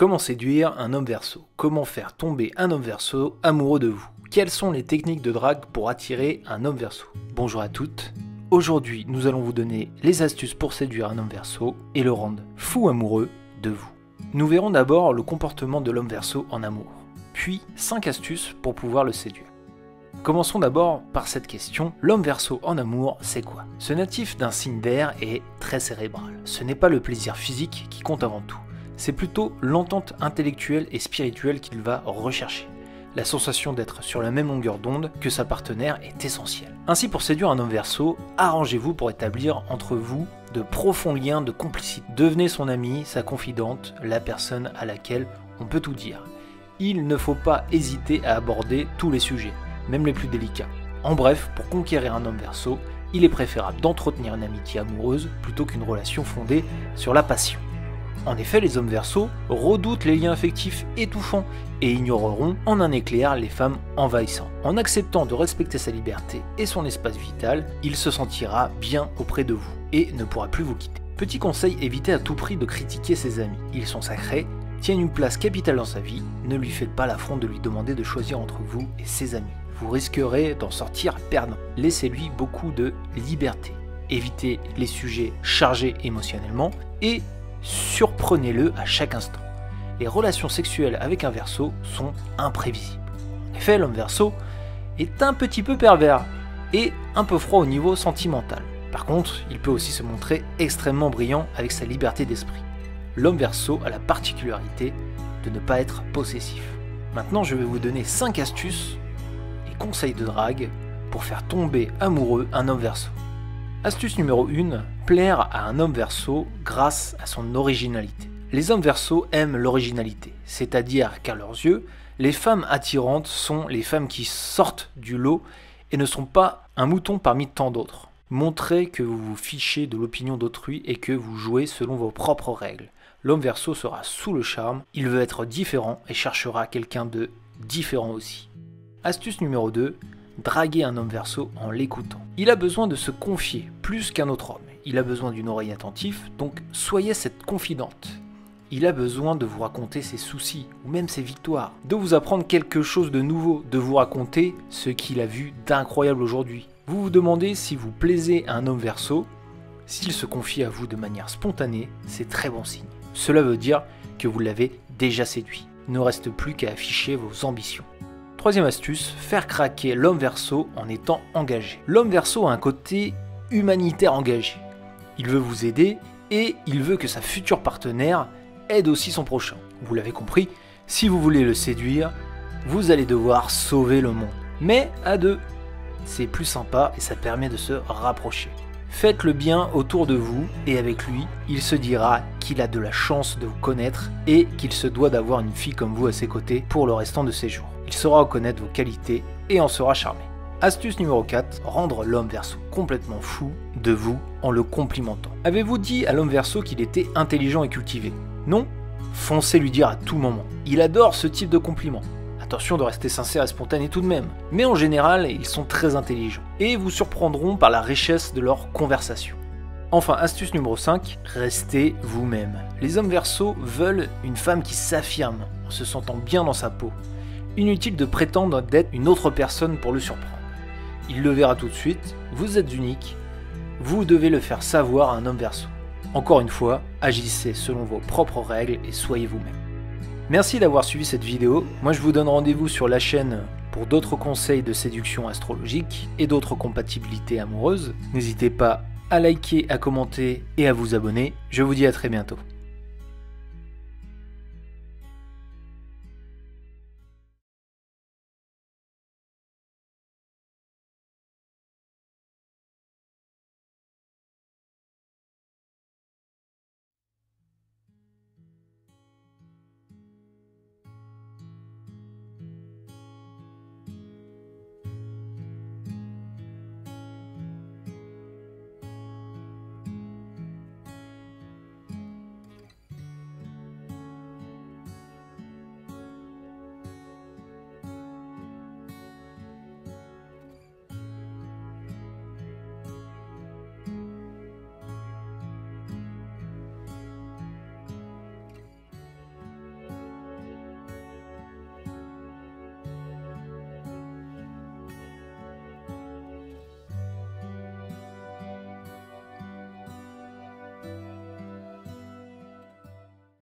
Comment séduire un homme Verseau? Comment faire tomber un homme Verseau amoureux de vous? Quelles sont les techniques de drague pour attirer un homme Verseau? Bonjour à toutes. Aujourd'hui, nous allons vous donner les astuces pour séduire un homme Verseau et le rendre fou amoureux de vous. Nous verrons d'abord le comportement de l'homme Verseau en amour, puis 5 astuces pour pouvoir le séduire. Commençons d'abord par cette question, l'homme Verseau en amour, c'est quoi? Ce natif d'un signe d'air est très cérébral. Ce n'est pas le plaisir physique qui compte avant tout, c'est plutôt l'entente intellectuelle et spirituelle qu'il va rechercher. La sensation d'être sur la même longueur d'onde que sa partenaire est essentielle. Ainsi, pour séduire un homme Verseau, arrangez-vous pour établir entre vous de profonds liens de complicité. Devenez son ami, sa confidente, la personne à laquelle on peut tout dire. Il ne faut pas hésiter à aborder tous les sujets, même les plus délicats. En bref, pour conquérir un homme Verseau, il est préférable d'entretenir une amitié amoureuse plutôt qu'une relation fondée sur la passion. En effet, les hommes Verseau redoutent les liens affectifs étouffants et ignoreront en un éclair les femmes envahissantes. En acceptant de respecter sa liberté et son espace vital, il se sentira bien auprès de vous et ne pourra plus vous quitter. Petit conseil, évitez à tout prix de critiquer ses amis. Ils sont sacrés, tiennent une place capitale dans sa vie, ne lui faites pas l'affront de lui demander de choisir entre vous et ses amis. Vous risquerez d'en sortir perdant. Laissez-lui beaucoup de liberté. Évitez les sujets chargés émotionnellement et surprenez-le à chaque instant. Les relations sexuelles avec un Verseau sont imprévisibles. En effet, l'homme Verseau est un petit peu pervers et un peu froid au niveau sentimental. Par contre, il peut aussi se montrer extrêmement brillant avec sa liberté d'esprit. L'homme Verseau a la particularité de ne pas être possessif. Maintenant, je vais vous donner 5 astuces et conseils de drague pour faire tomber amoureux un homme Verseau. Astuce numéro 1, plaire à un homme Verseau grâce à son originalité. Les hommes Verseau aiment l'originalité, c'est-à-dire qu'à leurs yeux, les femmes attirantes sont les femmes qui sortent du lot et ne sont pas un mouton parmi tant d'autres. Montrez que vous vous fichez de l'opinion d'autrui et que vous jouez selon vos propres règles. L'homme Verseau sera sous le charme, il veut être différent et cherchera quelqu'un de différent aussi. Astuce numéro 2, draguer un homme Verseau en l'écoutant. Il a besoin de se confier plus qu'un autre homme. Il a besoin d'une oreille attentive, donc soyez cette confidente. Il a besoin de vous raconter ses soucis ou même ses victoires, de vous apprendre quelque chose de nouveau, de vous raconter ce qu'il a vu d'incroyable aujourd'hui. Vous vous demandez si vous plaisez à un homme Verseau. S'il se confie à vous de manière spontanée, c'est très bon signe. Cela veut dire que vous l'avez déjà séduit. Il ne reste plus qu'à afficher vos ambitions. Troisième astuce, faire craquer l'homme Verseau en étant engagé. L'homme Verseau a un côté humanitaire engagé. Il veut vous aider et il veut que sa future partenaire aide aussi son prochain. Vous l'avez compris, si vous voulez le séduire, vous allez devoir sauver le monde. Mais à deux, c'est plus sympa et ça permet de se rapprocher. Faites le bien autour de vous et avec lui, il se dira qu'il a de la chance de vous connaître et qu'il se doit d'avoir une fille comme vous à ses côtés pour le restant de ses jours. Il saura reconnaître vos qualités et en sera charmé. Astuce numéro 4, rendre l'homme Verseau complètement fou de vous en le complimentant. Avez-vous dit à l'homme Verseau qu'il était intelligent et cultivé? Non? Foncez lui dire à tout moment. Il adore ce type de compliment. Attention de rester sincère et spontané tout de même. Mais en général, ils sont très intelligents et vous surprendront par la richesse de leur conversation. Enfin, astuce numéro 5, restez vous-même. Les hommes Verseau veulent une femme qui s'affirme en se sentant bien dans sa peau. Inutile de prétendre d'être une autre personne pour le surprendre. Il le verra tout de suite, vous êtes unique, vous devez le faire savoir à un homme Verseau. Encore une fois, agissez selon vos propres règles et soyez vous-même. Merci d'avoir suivi cette vidéo, moi je vous donne rendez-vous sur la chaîne pour d'autres conseils de séduction astrologique et d'autres compatibilités amoureuses. N'hésitez pas à liker, à commenter et à vous abonner, je vous dis à très bientôt.